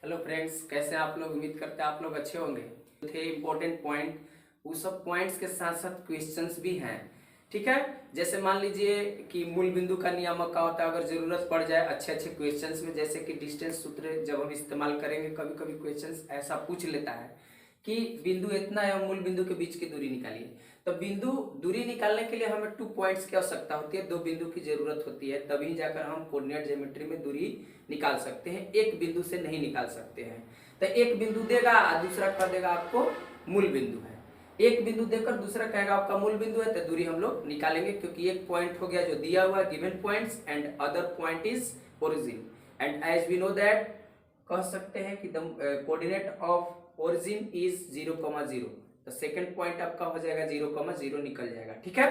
Hello friends, कैसे हैं आप लोग। उम्मीद करते हैं आप लोग अच्छे होंगे। थे इम्पोर्टेंट पॉइंट, वो सब पॉइंट्स के साथ साथ क्वेश्चंस भी हैं। ठीक है, जैसे मान लीजिए कि मूल बिंदु का नियामक का होता है, अगर जरूरत पड़ जाए अच्छे अच्छे क्वेश्चंस में, जैसे कि डिस्टेंस सूत्र जब हम इस्तेमाल करेंगे, कभी कभी क्वेश्चंस ऐसा पूछ लेता है कि बिंदु इतना एवं मूल बिंदु के बीच की दूरी निकालिए। तो बिंदु दूरी निकालने के लिए हमें 2 पॉइंट्स की आवश्यकता होती है, 2 बिंदु की जरूरत होती है, तभी जाकर हम कोऑर्डिनेट ज्योमेट्री में दूरी निकाल सकते हैं। एक बिंदु से नहीं निकाल सकते हैं। तो एक बिंदु देगा और दूसरा कह देगा आपको मूल बिंदु है। एक बिंदु देकर दूसरा कहेगा आपका मूल बिंदु है, तो दूरी हम लोग निकालेंगे, क्योंकि एक पॉइंट हो गया जो दिया हुआ given points and other point is origin. And as we know that, कह सकते हैं कि the coordinate of origin is 0,0। तो सेकंड पॉइंट आपका हो जाएगा 0,0 निकल जाएगा। ठीक है,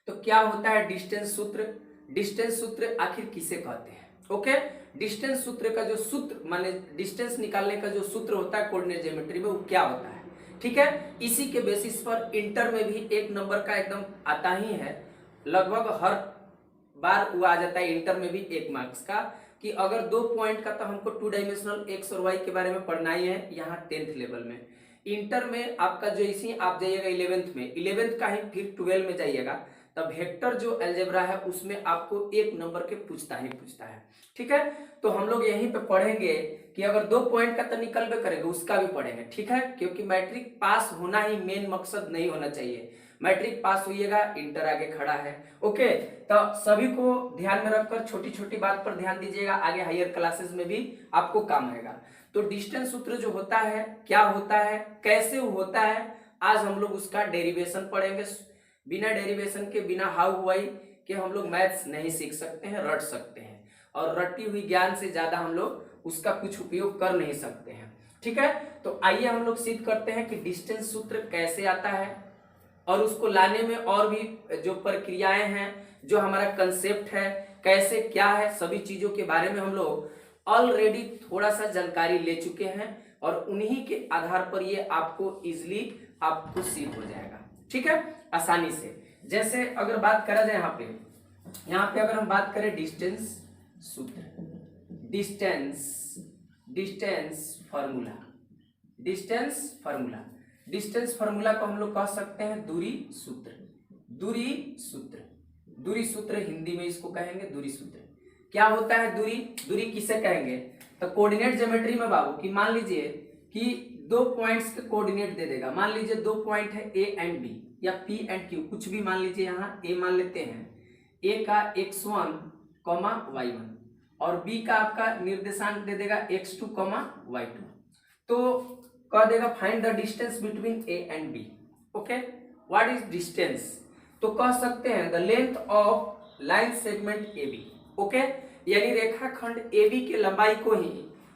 तो क्या होता है डिस्टेंस सूत्र। डिस्टेंस सूत्र आखिर किसे कहते हैं? ओके, डिस्टेंस सूत्र का जो सूत्र माने डिस्टेंस निकालने का जो सूत्र होता है कोऑर्डिनेट ज्योमेट्री में, वो क्या होता है? ठीक है, इसी के बेसिस पर इंटर में भी 1 नंबर का एकदम आता ही है, लगभग हर बार वो आ जाता है इंटर में भी 1 मार्क्स का, कि अगर 2 पॉइंट का, तो हमको 2 डायमेंशनल एक्स और वाई के बारे में पढ़ना ही है यहाँ 10th लेवल में। इंटर में आपका जो इसी आप जाइएगा 11th में, 11th का ही फिर 12 में जाइएगा, तब वेक्टर जो अलजेब्रा है उसमें आपको 1 नंबर के पूछता है। ठीक है, तो हम लोग यहीं पे पढ़ेंगे कि अगर 2 पॉइंट का तो निकलबे करेगा, उसका भी पढ़ेंगे। ठीक है, क्योंकि मैट्रिक पास होना ही मेन मकसद नहीं होना चाहिए। मैट्रिक पास होइएगा, इंटर आगे खड़ा है। ओके, तो सभी को ध्यान में रखकर छोटी छोटी बात पर ध्यान दीजिएगा, आगे हायर क्लासेस में भी आपको काम आएगा। तो डिस्टेंस सूत्र जो होता है, क्या होता है, कैसे होता है, आज हम लोग उसका डेरिवेशन पढ़ेंगे। बिना डेरिवेशन के, बिना हाउ वाई के हम लोग मैथ्स नहीं सीख सकते हैं, रट सकते हैं, और रटी हुई ज्ञान से ज्यादा हम लोग उसका कुछ उपयोग कर नहीं सकते हैं। ठीक है, तो आइए हम लोग सिद्ध करते हैं कि डिस्टेंस सूत्र कैसे आता है, और उसको लाने में और भी जो प्रक्रियाएं हैं, जो हमारा कंसेप्ट है, कैसे क्या है, सभी चीजों के बारे में हम लोग ऑलरेडी थोड़ा सा जानकारी ले चुके हैं, और उन्हीं के आधार पर ये आपको इजिली आपको सिद्ध हो जाएगा। ठीक है, आसानी से। जैसे अगर बात करा जाए यहाँ पे अगर हम बात करें डिस्टेंस सूत्र, डिस्टेंस फार्मूला, डिस्टेंस फार्मूला को हम लोग कह सकते हैं दूरी सूत्र हिंदी में इसको कहेंगे दूरी सूत्र। क्या होता है दूरी किसे कहेंगे? तो कोऑर्डिनेट ज्योमेट्री में बाबू, कि मान लीजिए कि 2 पॉइंट्स के कोऑर्डिनेट दे देगा। मान लीजिए 2 पॉइंट है ए एंड बी, या पी एंड क्यू, कुछ भी मान लीजिए। यहाँ ए मान लेते हैं, ए का x1, y1, और बी का आपका निर्देशांक दे देगा x2, y2। तो कह देगा find the distance between A and B. Okay, what is distance? तो कह सकते हैं the length of line segment A B. Okay, यानी रेखाखंड ए बी के लंबाई को ही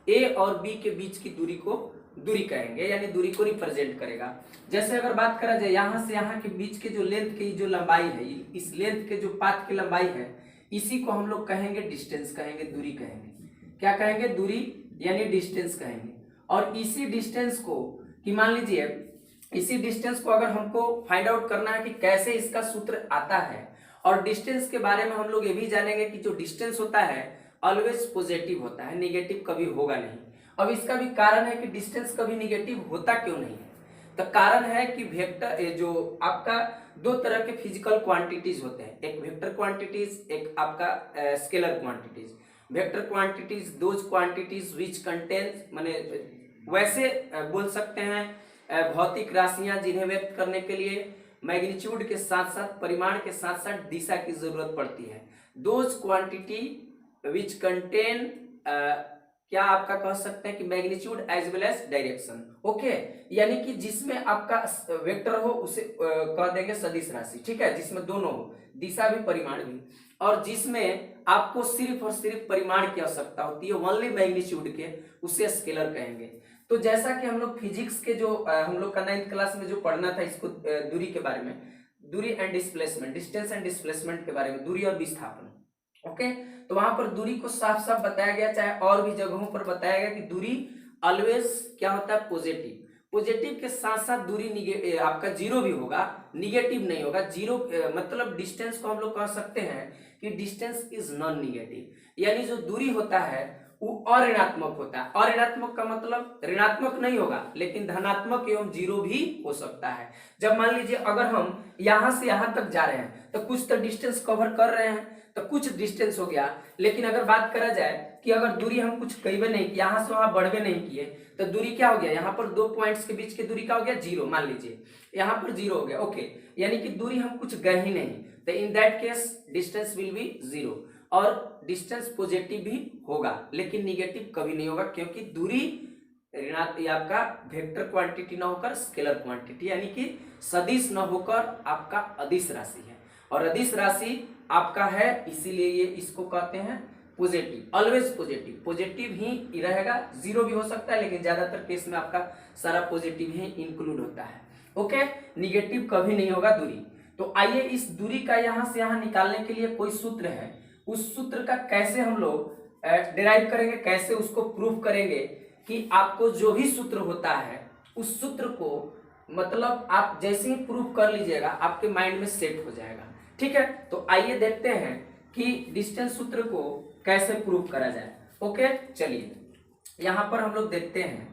ए और बी के बीच की दूरी को दूरी कहेंगे, यानी दूरी को रिप्रेजेंट करेगा। जैसे अगर बात करा जाए यहाँ से यहाँ के बीच के जो लेंथ की जो लंबाई है, इस लेंथ के जो पाथ की लंबाई है, इसी को हम लोग कहेंगे डिस्टेंस, कहेंगे दूरी, कहेंगे क्या कहेंगे? दूरी यानी डिस्टेंस कहेंगे। और इसी डिस्टेंस को, कि मान लीजिए इसी डिस्टेंस को अगर हमको फाइंड आउट करना है कि कैसे इसका सूत्र आता है, और डिस्टेंस के बारे में हम लोग ये भी जानेंगे कि जो डिस्टेंस होता है ऑलवेज पॉजिटिव होता है, नेगेटिव कभी होगा नहीं। अब इसका भी कारण है कि डिस्टेंस कभी नेगेटिव होता क्यों नहीं है। तो कारण है कि वेक्टर जो आपका 2 तरह के फिजिकल क्वांटिटीज होते हैं, एक वेक्टर क्वांटिटीज, एक आपका scalar quantities. Vector quantities those quantities which contains, माने वैसे बोल सकते हैं भौतिक राशियां जिन्हें व्यक्त करने के लिए मैग्नीट्यूड के साथ साथ, परिमाण के साथ साथ दिशा की जरूरत पड़ती है। दोज क्वांटिटी विच कंटेन, क्या आपका कह सकते हैं कि magnitude as well as direction. Okay, यानी कि जिसमें आपका वेक्टर हो उसे कह देंगे सदिश राशि। ठीक है, जिसमें दोनों हो, दिशा भी परिमाण भी, और जिसमें आपको सिर्फ और सिर्फ परिमाण की आवश्यकता होती है, ओनली मैग्नीट्यूड के, उसे स्केलर कहेंगे। तो जैसा कि हम लोग फिजिक्स के जो हम लोग का 9th क्लास में जो पढ़ना था इसको, दूरी के बारे में, दूरी and displacement, distance and displacement के बारे में, दूरी और विस्थापन। ओके, तो वहां पर दूरी को साफ साफ बताया गया, चाहे और भी जगहों पर बताया गया कि दूरी ऑलवेज क्या होता है? पॉजिटिव के साथ साथ दूरी आपका जीरो भी होगा, निगेटिव नहीं होगा। जीरो मतलब डिस्टेंस को हम लोग कह सकते हैं कि डिस्टेंस इज नॉन निगेटिव, यानी जो दूरी होता है वो अऋणात्मक होता है। अऋणात्मक का मतलब ऋणात्मक नहीं होगा, लेकिन धनात्मक एवं जीरो भी हो सकता है। जब मान लीजिए अगर हम यहां से यहां तक जा रहे हैं तो कुछ तो डिस्टेंस कवर कर रहे हैं, तो कुछ डिस्टेंस हो गया। लेकिन अगर बात करा जाए कि अगर दूरी हम कुछ करीबे नहीं, यहाँ से वहां बढ़वे नहीं किए, तो दूरी क्या हो गया, यहाँ पर दो पॉइंट्स के बीच की दूरी क्या हो गया, जीरो। मान लीजिए यहाँ पर जीरो हो गया, ओके, यानी कि दूरी हम कुछ गए ही नहीं, तो in that case distance will be zero. और डिस्टेंस पॉजिटिव भी होगा, लेकिन निगेटिव कभी नहीं होगा, क्योंकि दूरी ऋणात्मक आपका वेक्टर क्वांटिटी ना होकर स्केलर क्वांटिटी, यानी कि सदिश न होकर आपका अदिश राशि है। और अदिश राशि आपका है, इसीलिए ये इसको कहते हैं पॉजिटिव, ऑलवेज पॉजिटिव। पॉजिटिव ही रहेगा, जीरो भी हो सकता है, लेकिन ज्यादातर केस में आपका सारा पॉजिटिव ही इंक्लूड होता है। ओके, निगेटिव कभी नहीं होगा दूरी। तो आइए इस दूरी का यहां से यहां निकालने के लिए कोई सूत्र है, उस सूत्र का कैसे हम लोग डिराइव करेंगे, कैसे उसको प्रूफ करेंगे कि आपको जो भी सूत्र होता है उस सूत्र को मतलब आप जैसे ही प्रूफ कर लीजिएगा आपके माइंड में सेट हो जाएगा। ठीक है, तो आइए देखते हैं कि डिस्टेंस सूत्र को कैसे प्रूफ करा जाए। ओके, चलिए यहां पर हम लोग देखते हैं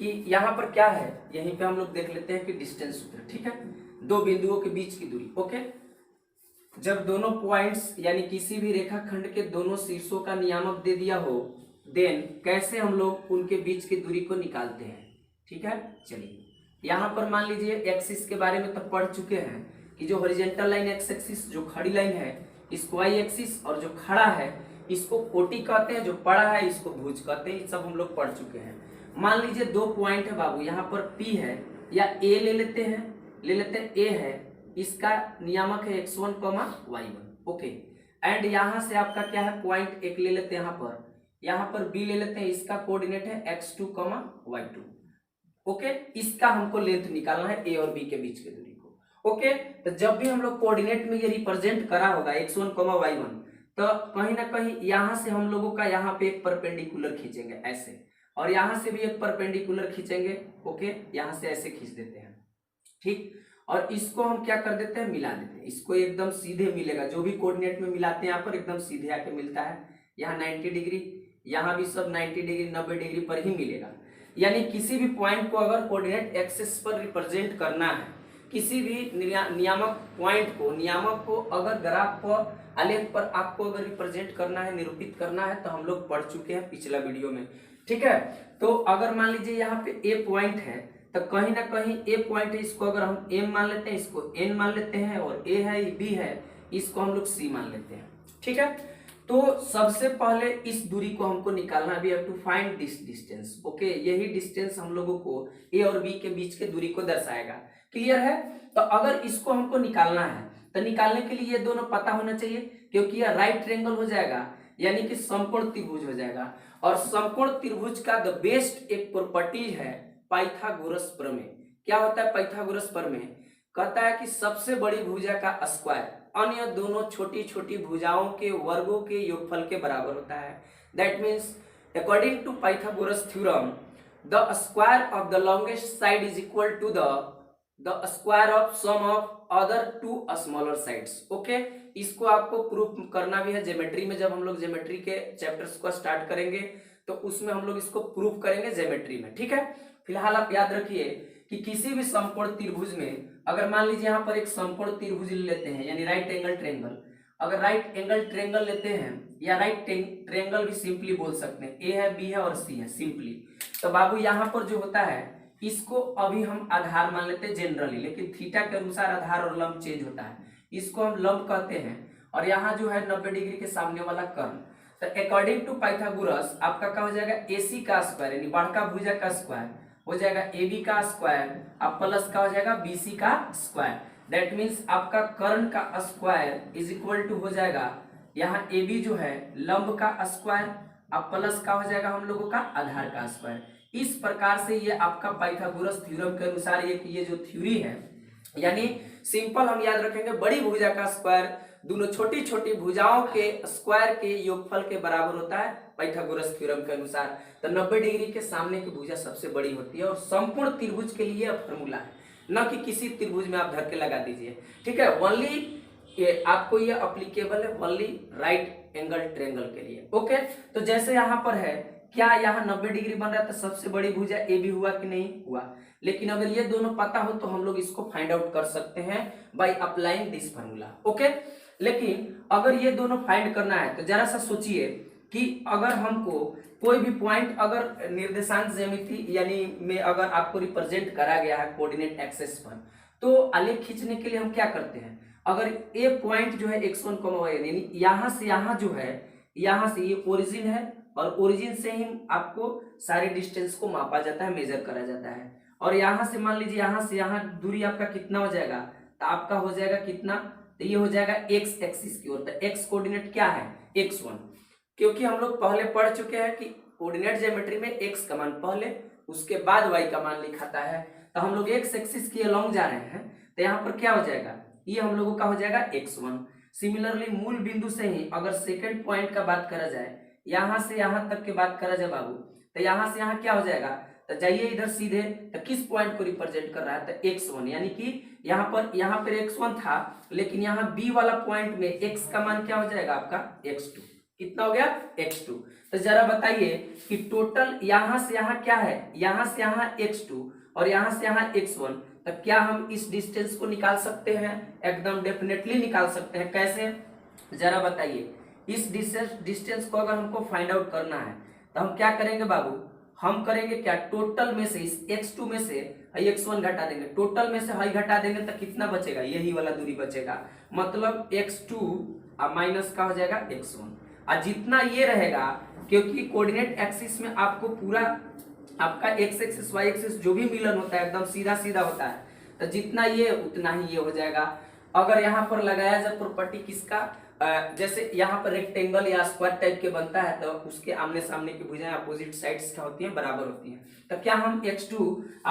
कि यहां पर क्या है, यहीं पे हम लोग देख लेते हैं कि डिस्टेंस सूत्र। ठीक है, दो बिंदुओं के बीच की दूरी। ओके, जब दोनों पॉइंट्स यानी किसी भी रेखाखंड के दोनों शीर्षों का नियामक दे दिया हो, देन कैसे हम लोग उनके बीच की दूरी को निकालते हैं। ठीक है, चलिए यहां पर मान लीजिए एक्सिस के बारे में तो पढ़ चुके हैं कि जो हॉरिजॉन्टल लाइन एक्स एक्सिस जो खड़ी लाइन है इसको वाई एक्सिस, और जो खड़ा है इसको कोटि कहते हैं, जो पड़ा है इसको भुज कहते हैं। ये सब हम लोग पढ़ चुके हैं। मान लीजिए दो पॉइंट है बाबू, यहाँ पर P है या A ले लेते हैं A है, इसका नियामक है x1, y1। ओके, एंड यहां से आपका क्या है, पॉइंट एक ले लेते हैं, यहाँ पर B ले लेते हैं, इसका कोऑर्डिनेट है x2, y2। ओके, इसका हमको लेंथ निकालना है A और B के बीच की दूरी को। ओके, तो जब भी हम लोग कोऑर्डिनेट में ये रिप्रेजेंट करा होगा x1, y1, तो कहीं ना कहीं यहां से हम लोगों का यहाँ पे एक परपेंडिकुलर खींचेंगे ऐसे, और यहां से भी एक परपेंडिकुलर खींचेंगे। ओके, यहां से ऐसे खींच देते हैं। ठीक, और इसको हम क्या कर देते हैं, मिला देते हैं, इसको एकदम सीधे मिलेगा। जो भी कोऑर्डिनेट में मिलाते हैं यहाँ पर एकदम सीधे आके मिलता है। यहाँ 90 डिग्री, यहाँ भी सब 90 डिग्री 90 डिग्री पर ही मिलेगा। यानी किसी भी पॉइंट को अगर कोऑर्डिनेट एक्सिस पर रिप्रेजेंट करना है, किसी भी नियामक पॉइंट को, नियामक को अगर ग्राफ पर, आलेख पर आपको अगर रिप्रेजेंट करना है, निरूपित करना है, तो हम लोग पढ़ चुके हैं पिछला वीडियो में। ठीक है, तो अगर मान लीजिए यहाँ पे ए पॉइंट है, तो कहीं ना कहीं ए पॉइंट है, इसको अगर हम एम मान लेते हैं, इसको एन मान लेते हैं, और ए है बी है, इसको हम लोग सी मान लेते हैं। ठीक है, तो सबसे पहले इस दूरी को हमको निकालना है, we have to find this distance. Okay, यही डिस्टेंस हम लोगों को ए और बी के बीच के दूरी को दर्शाएगा। क्लियर है, तो अगर इसको हमको निकालना है तो निकालने के लिए ये दोनों पता होना चाहिए, क्योंकि यह राइट ट्रायंगल हो जाएगा, यानी कि समकोण त्रिभुज हो जाएगा। और समकोण त्रिभुज का द बेस्ट एक प्रॉपर्टी है पाइथागोरस प्रमेय। क्या होता है पाइथागोरस प्रमेय? कहता है कि सबसे बड़ी भुजा का स्क्वायर अन्य दोनों छोटी छोटी भुजाओं के वर्गों के योगफल के बराबर होता है। That means according to Pythagoras theorem the square of the longest side is equal to the square of sum of other two smaller sides. Okay, इसको आपको प्रूफ करना भी है ज्योमेट्री में। जब हम लोग ज्योमेट्री के चैप्टर्स को स्टार्ट करेंगे तो उसमें हम लोग इसको प्रूफ करेंगे ज्योमेट्री में। ठीक है, फिलहाल आप याद रखिए कि किसी भी समकोण त्रिभुज में अगर मान लीजिए यहाँ पर एक समकोण त्रिभुज लेते हैं, यानी राइट एंगल ट्रायंगल, अगर राइट एंगल ट्रायंगल लेते हैं या राइट ट्रायंगल भी सिंपली बोल सकते हैं, ए है बी है और सी है सिंपली, तो बाबू यहाँ पर जो होता है इसको अभी हम आधार मान लेते हैं जनरली, लेकिन थीटा के अनुसार आधार और लंब चेंज होता है, इसको हम लंब कहते हैं। और यहाँ जो है 90 डिग्री के सामने वाला कर्ण, तो अकॉर्डिंग टू पाइथागोरस आपका क्या हो जाएगा, AC का स्क्वायर यानी बड़का भुजा का स्क्वायर हो जाएगा AB का स्क्वायर, अब प्लस का हो जाएगा BC का स्क्वायर। दैट मीन्स आपका कर्ण का स्क्वायर इज इक्वल टू हो जाएगा यहाँ AB जो है लंब का स्क्वायर, अब प्लस का हो जाएगा हम लोगों का आधार का स्क्वायर। इस प्रकार से ये आपका पाइथागोरस थ्योरम के अनुसार ये जो थ्योरी है, यानी सिंपल हम याद रखेंगे बड़ी भुजा का स्क्वायर दोनों छोटी छोटी भुजाओं के स्क्वायर के योगफल के बराबर होता है पाइथागोरस थ्योरम के अनुसार। तो 90 डिग्री के सामने की भुजा सबसे बड़ी होती है, और संपूर्ण त्रिभुज के लिए फॉर्मूला है, न कि किसी त्रिभुज में आप धर के लगा दीजिए। ठीक है, ओनली आपको ये अप्लीकेबल है ओनली राइट एंगल ट्रायंगल के लिए। ओके, तो जैसे यहाँ पर है, क्या यहाँ 90 डिग्री बन रहा है, तो सबसे बड़ी भुजा ए बी हुआ कि नहीं हुआ। लेकिन अगर ये दोनों पता हो तो हम लोग इसको फाइंड आउट कर सकते हैं by applying this formula. Okay, लेकिन अगर ये दोनों फाइंड करना है तो जरा सा सोचिए कि अगर हमको कोई भी पॉइंट अगर निर्देशांक ज्यामिति यानी में अगर आपको रिप्रेजेंट करा गया है कोऑर्डिनेट एक्सिस पर, तो आलेख खींचने के लिए हम क्या करते हैं, अगर ए पॉइंट जो है x1, y यानी यहाँ से यहाँ जो है, यहाँ से ये ओरिजिन है और ओरिजिन से ही आपको सारे डिस्टेंस को मापा जाता है, मेजर करा जाता है। और यहाँ से मान लीजिए यहाँ से यहाँ दूरी आपका कितना हो जाएगा, तो आपका हो जाएगा कितना, तो ये हो जाएगा x एक्सिस की ओर। तो x कोऑर्डिनेट क्या है, x1, क्योंकि हम लोग पहले पढ़ चुके हैं कि कोऑर्डिनेट ज्योमेट्री में x का मान पहले उसके बाद y का मान लिखाता है। तो हम लोग x एक्सिस के अलोंग जा रहे हैं, तो यहाँ पर क्या हो जाएगा, ये हम लोगों का हो जाएगा x1। सिमिलरली मूल बिंदु से ही अगर सेकंड पॉइंट का बात करा जाए, यहाँ से यहाँ तक की बात करा जाए बाबू, तो यहाँ से यहाँ क्या हो जाएगा, तो जाइए इधर सीधे, तो किस पॉइंट को रिप्रेजेंट कर रहा है, तो x1, यानी कि यहाँ पर x1 था, लेकिन यहाँ b वाला पॉइंट में x का मान क्या हो जाएगा आपका x2। कितना हो गया, x2। तो जरा बताइए कि टोटल यहाँ से यहाँ क्या है, यहाँ से यहाँ x2 और यहाँ से यहाँ x1, तो क्या हम इस डिस्टेंस को निकाल सकते हैं, एकदम डेफिनेटली निकाल सकते हैं। कैसे, जरा बताइए। इस डिस्टेंस को अगर हमको फाइंड आउट करना है तो हम क्या करेंगे बाबू, हम करेंगे क्या, टोटल में से इस x2 में से x1 घटा देंगे, टोटल में से हाई घटा देंगे तो कितना बचेगा, यही वाला दूरी बचेगा, मतलब x2 माइनस का हो जाएगा x1। और जितना ये रहेगा, क्योंकि कोऑर्डिनेट एक्सिस में आपको पूरा आपका x एक्सिस y एक्सिस जो भी मिलन होता है एकदम सीधा सीधा होता है, तो जितना ये उतना ही ये हो जाएगा। अगर यहाँ पर लगाया जाए प्रॉपर्टी किसका, जैसे यहाँ पर रेक्टेंगल या स्क्वायर टाइप के बनता है, तो उसके आमने सामने की भुजाएं अपोजिट साइड्स क्या होती हैं, बराबर होती हैं। तो क्या हम x2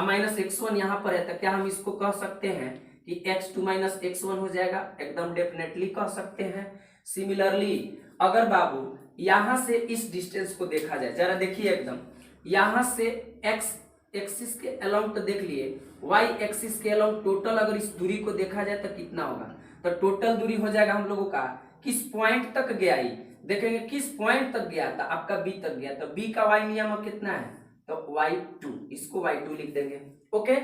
माइनस x1 यहाँ पर है, तो क्या हम इसको कह सकते हैं कि x2 माइनस x1 हो जाएगा, एकदम डेफिनेटली कह सकते हैं। सिमिलरली अगर बाबू यहाँ से इस डिस्टेंस को देखा जाए, जरा देखिए एकदम, यहाँ से x एक्सिस के अलोंग तो देख लिए, y एक्सिस के अलोंग टोटल अगर इस दूरी को देखा जाए तो कितना होगा, तो टोटल दूरी हो जाएगा हम लोगों का, किस पॉइंट तक गया, ही देखेंगे किस पॉइंट तक गया था, आपका b तक गया, तो b का y नियम कितना है, तो y2, इसको y2 लिख देंगे। ओके,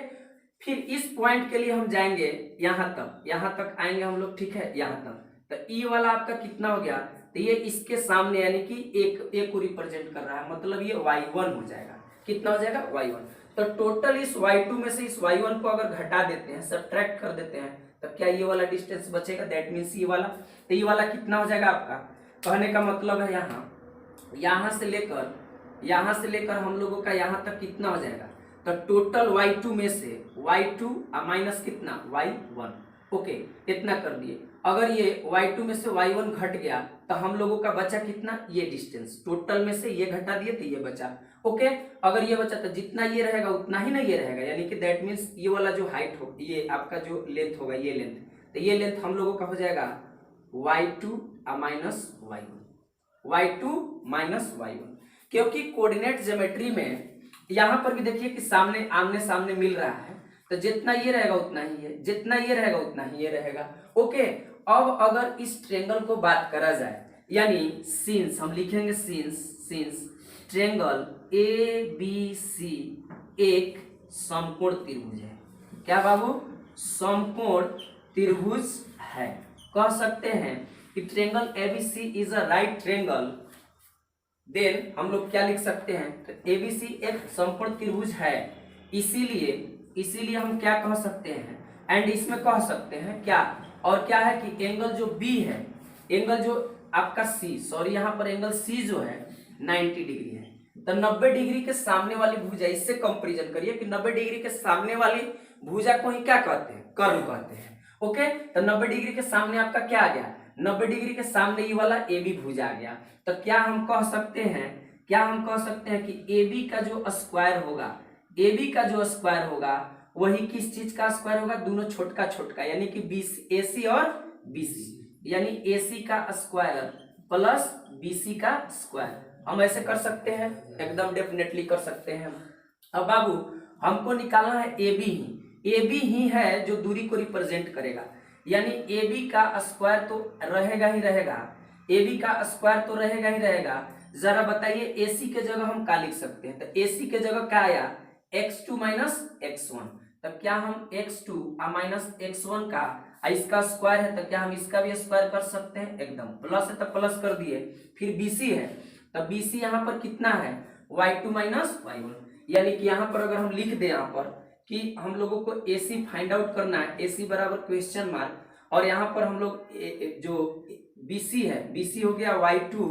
फिर इस पॉइंट के लिए हम जाएंगे यहाँ तक आएंगे हम लोग, ठीक है, यहाँ तक, तो e वाला आपका कितना हो गया, तो ये इसके सामने यानी कि एक को रिप्रेजेंट कर रहा है, मतलब ये y1 हो जाएगा। कितना हो जाएगा, y1। तो टोटल इस y2 में से इस y1 को अगर घटा देते हैं, सब्ट्रैक्ट कर देते हैं, तो क्या ये वाला डिस्टेंस बचेगा, दैट मीन्स ये वाला, तो ये वाला कितना हो जाएगा आपका, कहने का मतलब है यहाँ से लेकर हम लोगों का यहाँ तक कितना हो जाएगा, तो टोटल y2 में से y2 माइनस कितना, y1। ओके, इतना कर दिए। अगर ये y2 में से y1 घट गया तो हम लोगों का बचा कितना, ये डिस्टेंस, टोटल में से ये घटा दिए तो ये बचा। ओके, अगर ये बचा तो जितना ये रहेगा उतना ही ना ये रहेगा, यानी कि दैट मीन्स ये वाला जो हाइट हो, ये आपका जो लेंथ होगा, ये लेंथ, तो ये लेंथ हम लोगों का हो जाएगा y2 माइनस y1, क्योंकि कोऑर्डिनेट ज्योमेट्री में यहाँ पर भी देखिए कि सामने आमने सामने मिल रहा है, तो जितना ये रहेगा उतना ही है, जितना ये रहेगा उतना ही ये रहेगा। ओके, अब अगर इस ट्रायंगल को बात करा जाए, यानी सिंस हम लिखेंगे सिंस ट्रायंगल ABC एक समकोण त्रिभुज है, क्या बाबू, समकोण त्रिभुज है, कह सकते हैं कि triangle ABC is a right triangle, then हम लोग क्या लिख सकते हैं, तो ABC एक समकोण त्रिभुज है, इसीलिए हम क्या कह सकते हैं, एंड इसमें कह सकते हैं क्या, और क्या है कि एंगल जो B है, एंगल जो आपका यहाँ पर एंगल C जो है 90 डिग्री है, तो 90 डिग्री के सामने वाली भुजा, इससे कंपैरिजन करिए कि 90 डिग्री के सामने वाली भुजा को ही क्या कहते हैं, कर्व कहते हैं। ओके, तो 90 डिग्री के सामने आपका क्या आ गया, 90 डिग्री के सामने ये वाला AB भुजा आ गया, तो क्या हम कह सकते हैं कि AB का जो स्क्वायर होगा वही किस चीज का स्क्वायर होगा, दोनों छोटका, यानी कि AC और BC, यानी AC का स्क्वायर प्लस BC का स्क्वायर, हम ऐसे कर सकते हैं, एकदम डेफिनेटली कर सकते हैं। अब बाबू हमको निकालना है AB ही है जो दूरी को रिप्रेजेंट करेगा, यानी AB का स्क्वायर तो रहेगा ही रहेगा, ए बी का स्क्वायर तो रहेगा ही रहेगा। जरा बताइए AC के जगह हम क्या लिख सकते हैं? तो AC के जगह क्या आया? x2 minus x1। तब क्या हम x2 माइनस x1 का इसका स्क्वायर है तो क्या हम इसका भी स्क्वायर कर सकते हैं? एकदम। प्लस है तो प्लस कर दिए। फिर BC है तब BC यहाँ पर कितना है? y2 minus y1। यानी कि यहाँ पर अगर हम लिख दें यहाँ पर कि हम लोगों को AC फाइंड आउट करना है, AC बराबर क्वेश्चन मार्क, और यहाँ पर हम लोग जो BC है, BC हो गया y2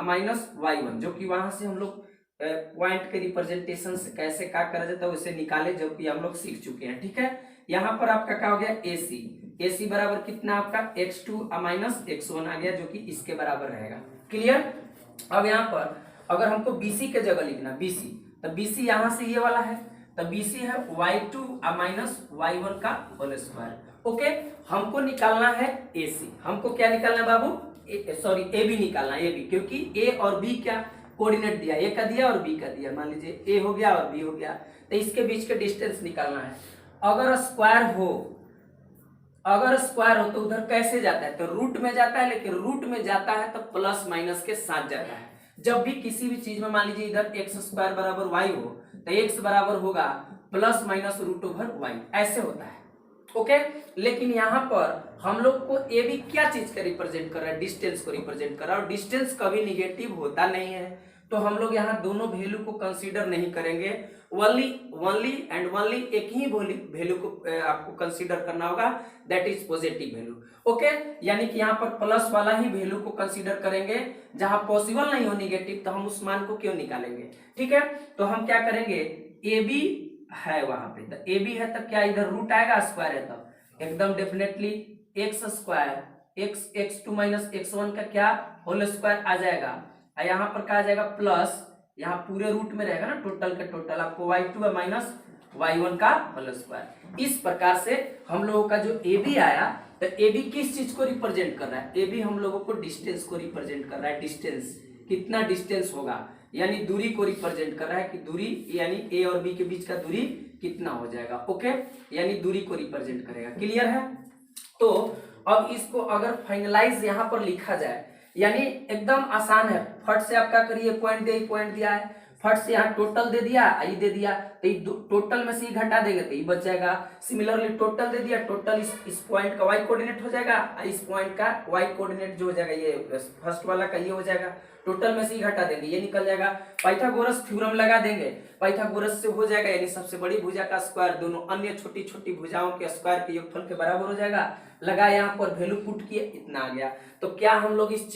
माइनस y1, जो कि वहां से हम लोग पॉइंट के रिप्रेजेंटेशन से कैसे क्या करा जाता है उसे निकाले, जो कि हम लोग सीख चुके हैं। ठीक है, यहाँ पर आपका क्या हो गया? AC बराबर कितना आपका? x2 माइनस x1 आ गया, जो कि इसके बराबर रहेगा। क्लियर? अब यहाँ पर अगर हमको BC के जगह लिखना, BC, तो BC यहाँ से ये वाला है, तो BC है y2 माइनस y1 का होल स्क्वायर। ओके, हमको निकालना है AC। हमको क्या निकालना है बाबू? सॉरी, AB निकालना है, AB, क्योंकि A और B क्या कोऑर्डिनेट दिया, A का दिया और B का दिया। मान लीजिए A हो गया और B हो गया, तो इसके बीच के डिस्टेंस निकालना है। अगर स्क्वायर हो तो उधर कैसे जाता है? तो रूट में जाता है, लेकिन रूट में जाता है तो प्लस माइनस के साथ जाता है। जब भी किसी भी चीज में मान लीजिए इधर x स्क्वायर बराबर y हो तो x बराबर होगा plus minus root over y, ऐसे होता है। ओके, लेकिन यहाँ पर हम लोग को ए बी क्या चीज का रिप्रेजेंट कर रहा है? डिस्टेंस को रिप्रेजेंट कर रहा है, और डिस्टेंस कभी निगेटिव होता नहीं है, तो हम लोग यहाँ दोनों वैल्यू को कंसीडर नहीं करेंगे। ओनली एक ही वैल्यू को आपको कंसीडर करना होगा, that is positive value. Okay, यानी कि यहाँ पर प्लस वाला ही वैल्यू को कंसीडर करेंगे। जहां पॉसिबल नहीं हो निगेटिव तो हम उस मान को क्यों निकालेंगे? ठीक है, तो हम क्या करेंगे? ए बी है वहां पे, तो ए बी है तब क्या इधर रूट आएगा? स्क्वायर है तब एकदम definitely x square x2 minus x1 का क्या होल स्क्वायर आ जाएगा, और यहाँ पर क्या आ जाएगा? प्लस, यहाँ पूरे रूट में रहेगा ना, टोटल के टोटल आपको y2 माइनस y1 का होल स्क्वायर। इस प्रकार से हम लोगों का जो ए बी आया, तो ए बी किस चीज को रिप्रेजेंट कर रहा है? ए बी हम लोगों को डिस्टेंस को रिप्रेजेंट कर रहा है। डिस्टेंस कितना डिस्टेंस होगा, यानी दूरी को रिप्रेजेंट कर रहा है कि दूरी यानी ए और बी के बीच का दूरी कितना हो जाएगा। ओके, यानी दूरी को रिप्रेजेंट करेगा। क्लियर है? तो अब इसको अगर फाइनलाइज यहाँ पर लिखा जाए, यानी एकदम आसान है। फट से आप क्या करिए? पॉइंट दिया है, फट से यहाँ टोटल दे दिया, ये दे दिया, तो टोटल में से ही घटा देंगे तो ये बच जाएगा। सिमिलरली टोटल दे दिया, टोटल इस पॉइंट का y कोऑर्डिनेट हो जाएगा, इस पॉइंट का y कोऑर्डिनेट जो हो जाएगा, ये फर्स्ट वाला का ये हो जाएगा। टोटल में से ही घटा देंगे, ये निकल जाएगा। पाइथागोरस थ्योरम लगा देंगे, पाइथागोरस से हो जाएगा, यानी सबसे बड़ी भुजा का स्क्वायर दोनों अन्य छोटी छोटी भुजाओं के स्क्वायर के योगफल के बराबर हो जाएगा। लगा, यहाँ पर वैल्यू पुट किए, इतना आ गया। तो क्या हम लोग इस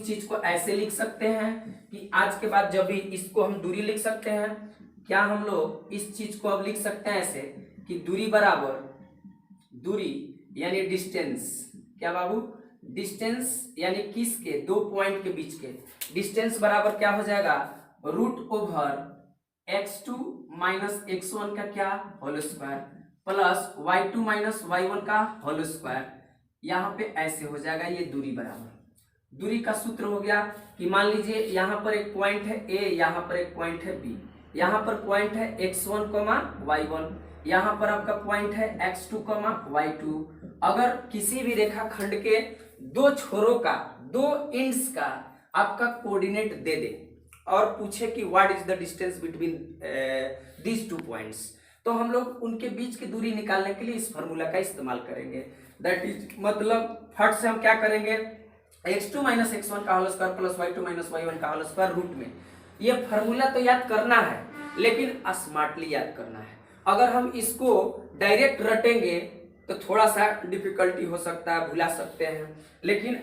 चीज को ऐसे लिख सकते हैं कि आज के बाद जब भी इसको हम दूरी लिख सकते हैं? क्या हम लोग इस चीज को अब लिख सकते हैं ऐसे कि दूरी बराबर, दूरी यानी डिस्टेंस, क्या बाबू? डिस्टेंस यानी किसके? दो पॉइंट के बीच के डिस्टेंस बराबर क्या हो जाएगा? Root over x2 minus x1 का क्या whole square plus y2 minus y1 का होल स्क्वायर। यहाँ पे ऐसे हो जाएगा, ये दूरी बराबर। दूरी का सूत्र हो गया कि मान लीजिए यहाँ पर एक पॉइंट है A, यहाँ पर एक पॉइंट है B, यहाँ पर पॉइंट है x1, y1, यहाँ पर आपका पॉइंट है x2, y2। अगर किसी भी रेखाखंड के दो छोरों का, दो एंड्स का आपका कोऑर्डिनेट दे दे और पूछे कि what is the distance between these two points, तो हम लोग उनके बीच की दूरी निकालने के लिए इस फॉर्मूला का इस्तेमाल करेंगे। दैट इज मतलब फट से हम क्या करेंगे? x2 माइनस x1 का whole square plus y2 minus y1 का होल स्क्वायर रूट में। ये फॉर्मूला तो याद करना है, लेकिन स्मार्टली याद करना है। अगर हम इसको डायरेक्ट रटेंगे तो थोड़ा सा डिफिकल्टी हो सकता है, भुला सकते हैं, लेकिन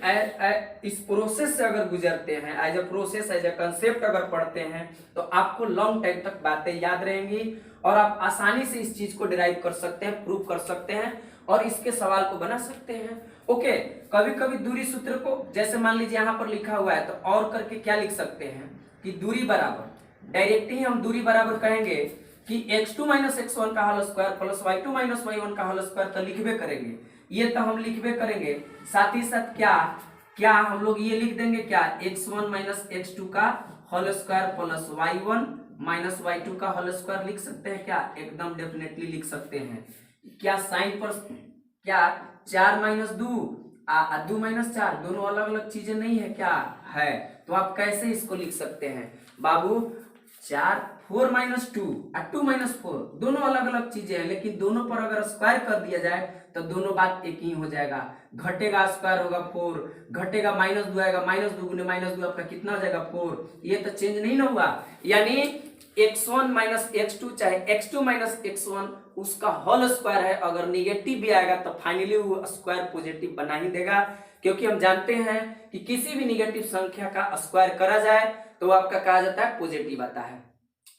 इस प्रोसेस से अगर गुजरते हैं, as a process, as a concept अगर पढ़ते हैं, तो आपको लॉन्ग टाइम तक बातें याद रहेंगी और आप आसानी से इस चीज को डिराइव कर सकते हैं, प्रूव कर सकते हैं और इसके सवाल को बना सकते हैं। ओके, कभी कभी दूरी सूत्र को जैसे मान लीजिए यहाँ पर लिखा हुआ है, तो और करके क्या लिख सकते हैं कि दूरी बराबर, डायरेक्ट ही हम दूरी बराबर कहेंगे कि x2 माइनस x1 का whole square plus y2 minus y1 का होल स्क्वायर, तो लिखबे करेंगे, ये तो हम लिखबे करेंगे। साथ ही साथ क्या हम लोग ये लिख देंगे, क्या x1 माइनस x2 का whole square plus y1 minus y2 का होल स्क्वायर लिख सकते हैं क्या? एकदम डेफिनेटली लिख सकते हैं। क्या साइन पर क्या 4 माइनस 2 2 - 4 दोनों अलग अलग चीजें नहीं है क्या? है। तो आप कैसे इसको लिख सकते हैं बाबू? 4 4 - 2 और 2 - 4 दोनों अलग अलग चीजें हैं, लेकिन दोनों पर अगर स्क्वायर कर दिया जाए तो दोनों बात एक ही हो जाएगा। घटेगा स्क्वायर होगा 4, घटेगा -2 आएगा, -2 गुने -2 आपका कितना हो जाएगा 4। ये तो चेंज नहीं ना हुआ, यानी x1 - x2 चाहे x2 - x1 उसका होल स्क्वायर है। अगर निगेटिव भी आएगा तो फाइनली वो स्क्वायर पॉजिटिव बना ही देगा, क्योंकि हम जानते हैं कि किसी भी निगेटिव संख्या का स्क्वायर करा जाए तो वो आपका कहा जाता है पॉजिटिव आता है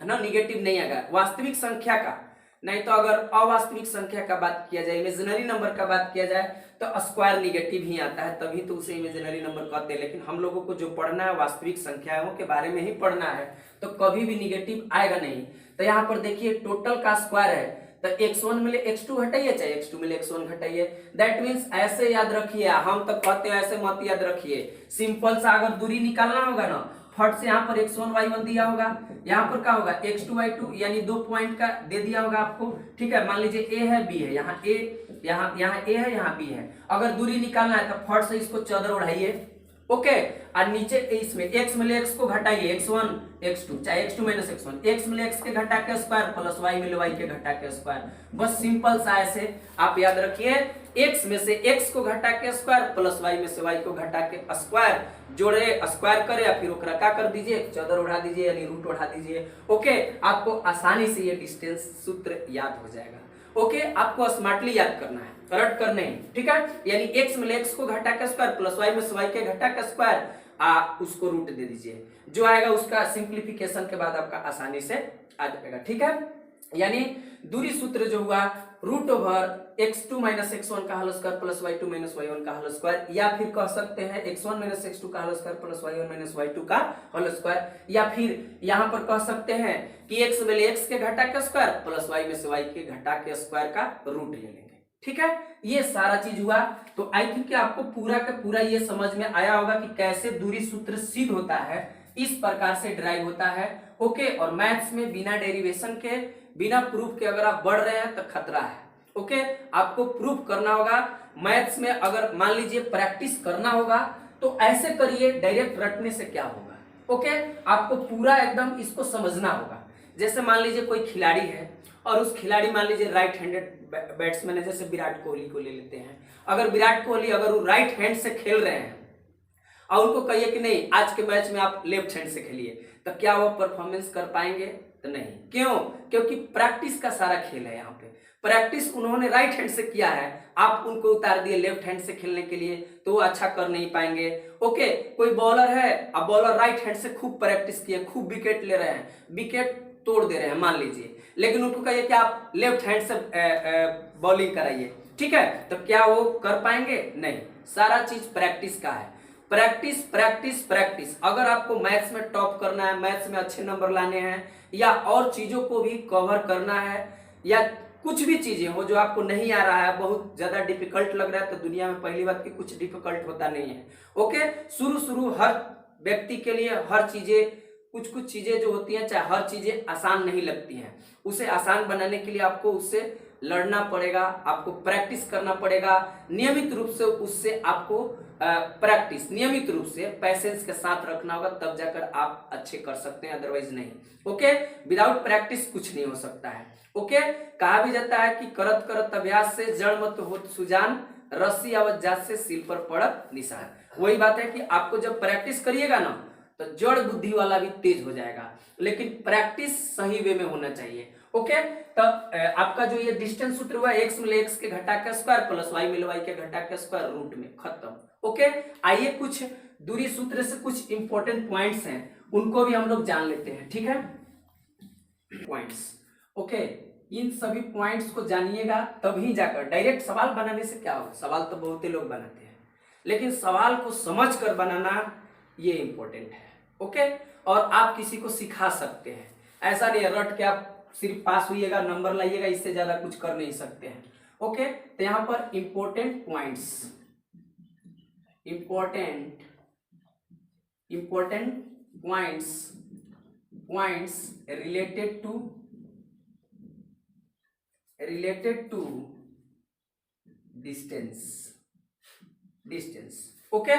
ना, निगेटिव नहीं आएगा वास्तविक संख्या का। नहीं तो अगर अवास्तविक संख्या का बात किया जाए, इमेजिनरी नंबर का बात किया जाए तो स्क्वायर निगेटिव ही आता है, तभी तो उसे इमेजिनरी नंबर कहते हैं। लेकिन हम लोगों को जो पढ़ना है वास्तविक संख्याओं के बारे में ही पढ़ना है, तो कभी भी निगेटिव आएगा नहीं। तो यहाँ पर देखिए टोटल का स्क्वायर है, तो x1 मिले x2 हटाइए, चाहे x2 मिले x1 घटाइए। दैट मीन्स ऐसे याद रखिए, हम तो कहते हैं ऐसे मत याद रखिए, सिंपल सा अगर दूरी निकालना होगा ना, फट से यहाँ पर x1 y1 दिया होगा, यहाँ पर क्या होगा x2 y2, यानी 2 पॉइंट का दे दिया होगा आपको। ठीक है, मान लीजिए a है b है, यहाँ a यहाँ a है, यहाँ b है। अगर दूरी निकालना है तो फट से इसको चादर उड़ाइए। ओके, और नीचे इसमें x मिले x को घटाइए, x1 x2 चाहे x2 - x1, x मिले x के घटा के स्क्वायर प्लस y मिले y के घटा के स्क्वायर। बस सिंपल सा ऐसे आप याद रखिए, x में से x को घटा के स्क्वायर प्लस y में से y को घटा के स्क्वायर, जोड़े स्क्वायर करे या फिर ओकरा का कर दीजिए, चादर उड़ा दीजिए यानी रूट उठा दीजिए। ओके, आपको आसानी से ये डिस्टेंस सूत्र याद हो जाएगा। ओके, आपको स्मार्टली याद करना है, रट कर नहीं। ठीक है, यानी x मिले x को घटा के स्क्वायर प्लस y में से y के घटा के स्क्वायर, उसको रूट दे दीजिए, जो आएगा उसका सिंप्लीफिकेशन के बाद आपका आसानी से आ जाएगा। ठीक है, यानी दूरी सूत्र जो हुआ रूट ओवर x2 - x1 का whole square plus y2 - y1 का होल स्क्वायर, या फिर कह सकते हैं x1 - x2 का whole square plus y1 - y2 का होल स्क्वायर, या फिर यहाँ पर कह सकते हैं कि x मिले x के घटा के स्क्वायर प्लस y में से y के घटा के स्क्वायर का रूट ले लेंगे। ठीक है, ये सारा चीज हुआ। तो आई थिंक आपको पूरा का पूरा ये समझ में आया होगा कि कैसे दूरी सूत्र सिद्ध होता है, इस प्रकार से ड्राइव होता है। ओके, और मैथ्स में बिना डेरिवेशन के, बिना प्रूफ के अगर आप बढ़ रहे हैं तो खतरा है। ओके, आपको प्रूफ करना होगा। मैथ्स में अगर मान लीजिए प्रैक्टिस करना होगा तो ऐसे करिए, डायरेक्ट रटने से क्या होगा। ओके, आपको पूरा एकदम इसको समझना होगा। जैसे मान लीजिए कोई खिलाड़ी है और उस खिलाड़ी मान लीजिए राइट हैंडेड बैट्समैन है, जैसे विराट कोहली को ले लेते हैं। अगर विराट कोहली अगर वो राइट हैंड से खेल रहे हैं और उनको कहिए कि नहीं आज के मैच में आप लेफ्ट हैंड से खेलिए, तो क्या वो परफॉर्मेंस कर पाएंगे? तो नहीं। क्यों? क्योंकि प्रैक्टिस का सारा खेल है। यहाँ पे प्रैक्टिस उन्होंने राइट हैंड से किया है, आप उनको उतार दिए लेफ्ट हैंड से खेलने के लिए तो वो अच्छा कर नहीं पाएंगे। ओके, कोई बॉलर है, अब बॉलर राइट हैंड से खूब प्रैक्टिस किए, खूब विकेट ले रहे हैं, विकेट तोड़ दे रहे हैं मान लीजिए, लेकिन उनको कहिए कि आप लेफ्ट हैंड से बॉलिंग कराइए, ठीक है, तो क्या वो कर पाएंगे? नहीं। सारा चीज प्रैक्टिस का है। Practice practice practice. अगर आपको मैथ्स में टॉप करना है, मैथ्स में अच्छे नंबर लाने हैं, या और चीजों को भी कवर करना है, या कुछ भी चीजें हो जो आपको नहीं आ रहा है, बहुत ज्यादा डिफिकल्ट लग रहा है, तो दुनिया में पहली बात कि कुछ डिफिकल्ट होता नहीं है। ओके, शुरू हर व्यक्ति के लिए हर चीजें, कुछ चीजें जो होती हैं, चाहे हर चीजें आसान नहीं लगती हैं, उसे आसान बनाने के लिए आपको उससे लड़ना पड़ेगा, आपको प्रैक्टिस करना पड़ेगा, नियमित रूप से उससे आपको प्रैक्टिस, नियमित रूप से पैसेंस के साथ रखना होगा, तब जाकर आप अच्छे कर सकते हैं, अदरवाइज नहीं। ओके, विदाउट प्रैक्टिस कुछ नहीं हो सकता है। ओके, कहा भी जाता है कि करत करत अभ्यास से जड़ मत होत सुजान, रस्सी आवत जात से सिल पर पड़त निशान। वही बात है कि आपको जब प्रैक्टिस करिएगा ना तो जड़ बुद्धि वाला भी तेज हो जाएगा, लेकिन प्रैक्टिस सही वे में होना चाहिए। ओके, तो आपका जो ये डिस्टेंस सूत्र हुआ x मिले x के घटा के स्क्वायर प्लस y मिले y के घटा के स्क्वायर रूट में खत्म। ओके, आइए कुछ दूरी सूत्र से कुछ इंपॉर्टेंट पॉइंट्स हैं, उनको भी हम लोग जान लेते हैं। ठीक है, पॉइंट्स। ओके, इन सभी पॉइंट्स को जानिएगा तभी जाकर डायरेक्ट सवाल बनाने से क्या होगा। सवाल तो बहुत ही लोग बनाते हैं, लेकिन सवाल को समझ कर बनाना ये इंपॉर्टेंट है। ओके, और आप किसी को सिखा सकते हैं, ऐसा नहीं रट के आप सिर्फ पास हुईएगा, नंबर लाइएगा, इससे ज्यादा कुछ कर नहीं सकते हैं। ओके, तो यहां पर important points, important points related to distance distance. Okay,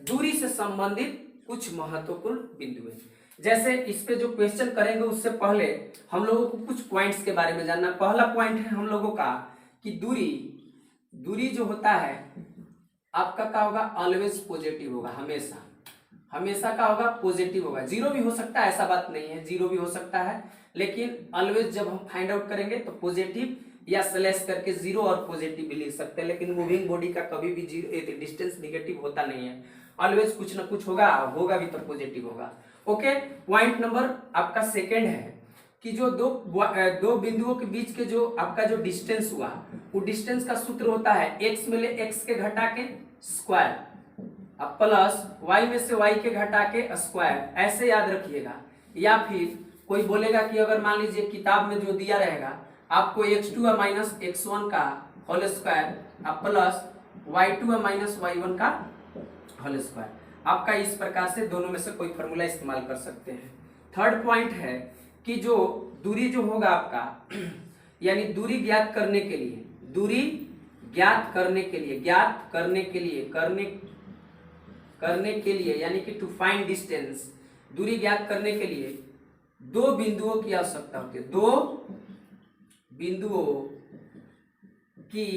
दूरी से संबंधित कुछ महत्वपूर्ण बिंदु है। जैसे इस पे जो क्वेश्चन करेंगे उससे पहले हम लोगों को कुछ पॉइंट्स के बारे में जानना। पहला पॉइंट है हम लोगों का कि दूरी जो होता है आपका क्या होगा, ऑलवेज पॉजिटिव होगा, हमेशा का होगा पॉजिटिव होगा। जीरो भी हो सकता है, ऐसा बात नहीं है, जीरो भी हो सकता है, लेकिन ऑलवेज जब हम फाइंड आउट करेंगे तो पॉजिटिव या स्लैश करके जीरो और पॉजिटिव भी लिख सकते हैं। लेकिन मूविंग बॉडी का कभी भी जीरो डिस्टेंस निगेटिव होता नहीं है, ऑलवेज कुछ ना कुछ होगा भी तो पॉजिटिव होगा। ओके, पॉइंट नंबर आपका सेकेंड है कि जो दो बिंदुओं के बीच के जो आपका जो डिस्टेंस हुआ, वो डिस्टेंस का सूत्र होता है x में ले x के घटा के स्क्वायर अब प्लस y में से y के घटा के स्क्वायर, ऐसे याद रखिएगा। या फिर कोई बोलेगा कि अगर मान लीजिए किताब में जो दिया रहेगा आपको x2 माइनस x1 का होल स्क्वायर अब प्लस y2 माइनस y1 का होल स्क्वायर, आपका इस प्रकार से दोनों में से कोई फॉर्मूला इस्तेमाल कर सकते हैं। थर्ड पॉइंट है कि जो दूरी जो होगा आपका यानी दूरी ज्ञात करने के लिए यानी कि टू फाइंड डिस्टेंस, दूरी ज्ञात करने के लिए दो बिंदुओं की आवश्यकता होती है, दो बिंदुओं की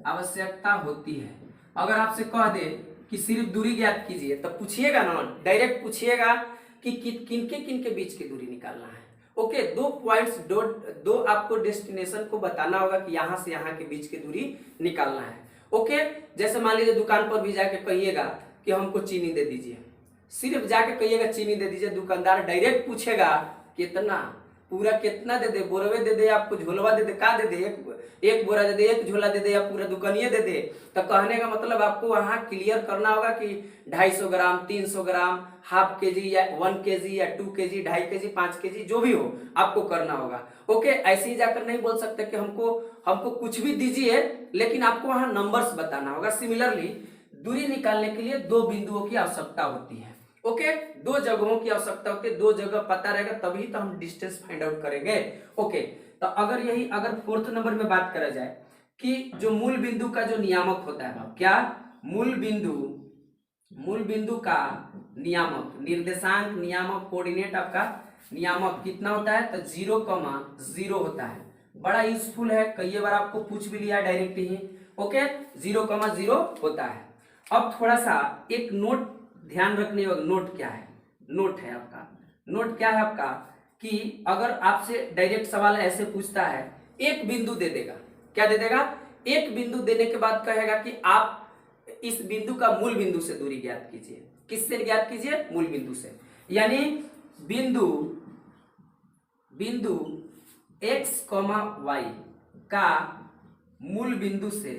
आवश्यकता होती है। अगर आपसे कह दे कि सिर्फ दूरी ज्ञात कीजिए तब पूछिएगा ना, डायरेक्ट पूछिएगा कि किनके किनके बीच की दूरी निकालना है। ओके, दो पॉइंट्स दो आपको डेस्टिनेशन को बताना होगा कि यहाँ से यहाँ के बीच की दूरी निकालना है। ओके, जैसे मान लीजिए दुकान पर भी जाके कहिएगा कि हमको चीनी दे दीजिए, सिर्फ जाके कहिएगा चीनी दे दीजिए, दुकानदार डायरेक्ट पूछेगा कितना, पूरा कितना दे दे, बोरवे दे दे, आपको झोलवा दे दे, का दे दे, एक बोरा दे दे, एक झोला दे दे, या पूरा दुकानिया दे दे। तो कहने का मतलब आपको वहां क्लियर करना होगा कि 250 ग्राम, 300 ग्राम, हाफ केजी या 1 केजी या 2 केजी, 2.5 केजी, 5 केजी, जो भी हो आपको करना होगा। ओके, ऐसे ही जाकर नहीं बोल सकते कि हमको कुछ भी दीजिए, लेकिन आपको वहां नंबर्स बताना होगा। सिमिलरली दूरी निकालने के लिए दो बिंदुओं की आवश्यकता होती है। ओके, दो जगहों की आवश्यकता होती है, दो जगह पता रहेगा तभी तो हम डिस्टेंस फाइंड आउट करेंगे। ओके, तो अगर फोर्थ नंबर में बात करा जाए कि जो मूल बिंदु का जो नियामक होता है, क्या मूल बिंदु का नियामक, निर्देशांक नियामक, कोऑर्डिनेट आपका नियामक कितना होता है, तो 0,0 होता है। बड़ा यूजफुल है, कई बार आपको पूछ भी लिया डायरेक्ट ही। ओके, 0,0 होता है। अब थोड़ा सा एक नोट ध्यान रखने वाला, नोट क्या है, नोट क्या है आपका कि अगर आपसे डायरेक्ट सवाल ऐसे पूछता है, एक बिंदु दे देगा, क्या दे देगा, एक बिंदु देने के बाद कहेगा कि आप इस बिंदु का मूल बिंदु से दूरी ज्ञात कीजिए। किससे ज्ञात कीजिए, मूल बिंदु से। यानी बिंदु x, y का मूल बिंदु से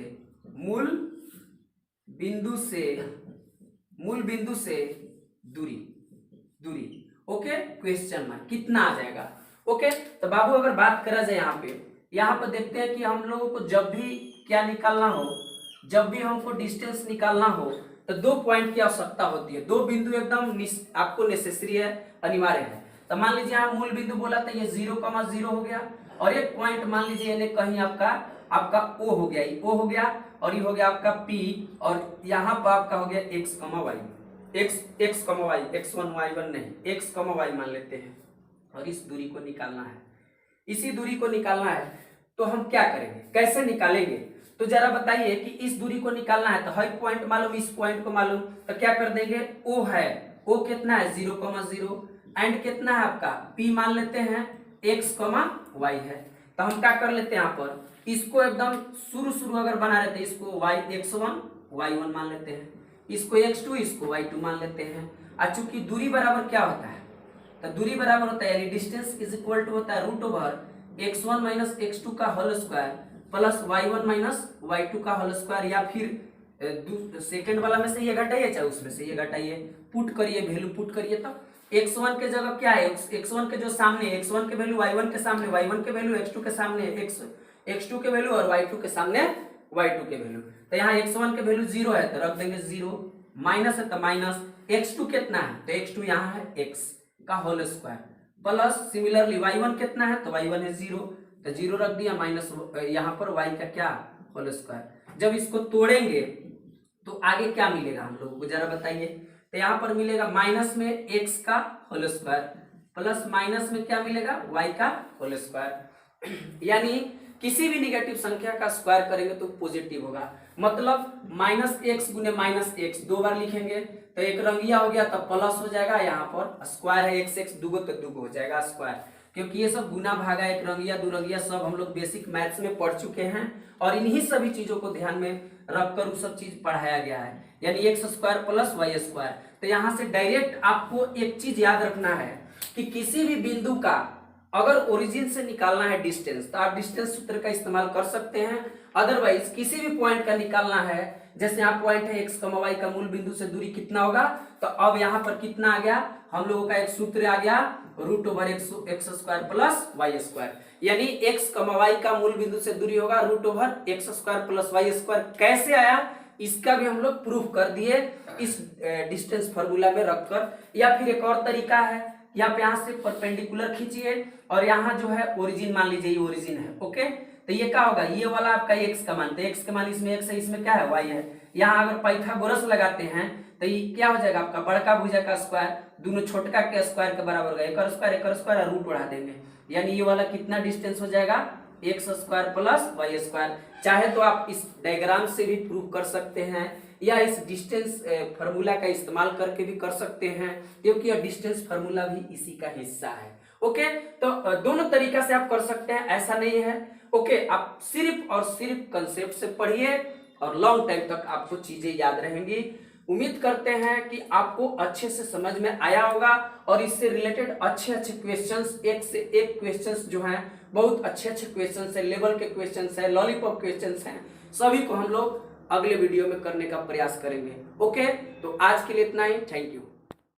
दूरी। ओके, क्वेश्चन मार्क कितना आ जाएगा। ओके, तो बाबू अगर बात करा जाए यहाँ पे देखते हैं कि हम लोगों को जब भी क्या निकालना हो, जब भी हमको डिस्टेंस निकालना हो तो दो पॉइंट की आवश्यकता होती है, दो बिंदु एकदम आपको नेसेसरी है, अनिवार्य है। तो मान लीजिए यहाँ मूल बिंदु बोला था, ये 0,0 हो गया, और एक पॉइंट मान लीजिए यानी कहीं आपका O हो गया, ये O हो गया, और ये हो गया आपका P, और यहाँ पर आपका हो गया x, y, x1 y1 नहीं, x, y मान लेते हैं, और इस दूरी को निकालना है। इसी दूरी को निकालना है तो हम क्या करेंगे, कैसे निकालेंगे, तो जरा बताइए कि इस दूरी को निकालना है तो हर पॉइंट मालूम, इस पॉइंट को मालूम, तो क्या कर देंगे, O है, O कितना है 0,0, एंड कितना है आपका P मान लेते हैं x, y है। तो हम क्या कर लेते हैं यहाँ पर, इसको एकदम शुरू अगर बना लेते हैं, इसको x1 y1 मान लेते हैं, इसको x2 इसको y2 मान लेते हैं। और चूंकि दूरी बराबर क्या होता है, तो दूरी बराबर होता है यानी डिस्टेंस इज इक्वल टू होता है √x1 माइनस x2 का whole square plus y1 minus y2 का होल स्क्वायर, या फिर सेकंड वाला में से ये घटाइए चाहे उसमें से ये घटाइए, पुट करिए, वैल्यू पुट करिए। तो x1 के जगह क्या है, x1 के जो सामने, x1 के वैल्यू y1 के सामने, y1 के वैल्यू x2 के सामने, x2 के वैल्यू और y2 के सामने y2 के वैल्यू। तो यहाँ x1 के वैल्यू 0 है तो रख देंगे 0, माइनस है तो माइनस, x2 कितना है तो x2 यहाँ है x का whole square, plus similarly y1 कितना है तो y1 है 0, तो 0 रख दिया माइनस यहाँ पर y का क्या होल स्क्वायर। जब इसको तोड़ेंगे तो आगे क्या मिलेगा हम लोगों को जरा बताइए। तो यहाँ पर मिलेगा माइनस में x का होल स्क्वायर प्लस माइनस में क्या मिलेगा y का होल स्क्वायर। यानी किसी भी निगेटिव संख्या का स्क्वायर करेंगे तो पॉजिटिव होगा, मतलब माइनस एक्स गुने माइनस एक्स 2 बार लिखेंगे तो एक रंगिया हो गया तब प्लस हो जाएगा, यहाँ पर स्क्वायर है एक्स एक्स दुगो तो दुगो हो जाएगा स्क्वायर, क्योंकि ये सब गुना भागा एक रंगिया दो रंगिया सब हम लोग बेसिक मैथ्स में पढ़ चुके हैं और इन्हीं सभी चीजों को ध्यान में रखकर वो सब चीज पढ़ाया गया है, यानी x square plus y square. तो यहाँ से डायरेक्ट आपको एक चीज याद रखना है कि किसी भी बिंदु का अगर ओरिजिन से निकालना है डिस्टेंस तो आप डिस्टेंस सूत्र का इस्तेमाल कर सकते हैं, अदरवाइज किसी भी पॉइंट का निकालना है, जैसे यहाँ पॉइंट है एक्स कमा वाई का मूल बिंदु से दूरी कितना होगा, तो अब यहाँ पर कितना आ गया हम लोगों का एक सूत्र आ गया root over x square plus y square, यानी एक्स कमा वाई का मूल बिंदु से दूरी होगा root over x square plus y square. कैसे आया इसका भी हम लोग प्रूफ कर दिए इस डिस्टेंस फार्मूला में रखकर, या फिर एक और तरीका है यहाँ पे यहाँ से परपेंडिकुलर खींचिए और यहाँ जो है ओरिजिन मान लीजिए ये ओरिजिन है, ओके। तो ये क्या होगा, ये वाला आपका एक्स का मान, तो एक्स का मान इसमें एक्स है, इसमें क्या है वाई है। यहाँ अगर पाइथागोरस लगाते हैं तो ये क्या हो जाएगा आपका बड़का भुजा का स्क्वायर दोनों छोटका के स्क्वायर के बराबर होगा, एक स्क्वायर रूट उड़ा देंगे, यानी ये वाला कितना डिस्टेंस हो जाएगा x square plus y square. चाहे तो आप इस डायग्राम से भी प्रूव कर सकते हैं या इस डिस्टेंस फार्मूला का इस्तेमाल करके भी कर सकते हैं, क्योंकि यह डिस्टेंस फार्मूला भी इसी का हिस्सा है, ओके। तो दोनों तरीका से आप कर सकते हैं, ऐसा नहीं है, ओके। आप सिर्फ और सिर्फ कंसेप्ट से पढ़िए और लॉन्ग टाइम तक आपको चीजें याद रहेंगी। उम्मीद करते हैं कि आपको अच्छे से समझ में आया होगा और इससे रिलेटेड अच्छे अच्छे क्वेश्चंस, एक से एक क्वेश्चंस जो हैं बहुत अच्छे अच्छे क्वेश्चंस है, लेवल के क्वेश्चंस है, लॉलीपॉप क्वेश्चंस हैं, सभी को हम लोग अगले वीडियो में करने का प्रयास करेंगे, ओके। तो आज के लिए इतना ही, थैंक यू।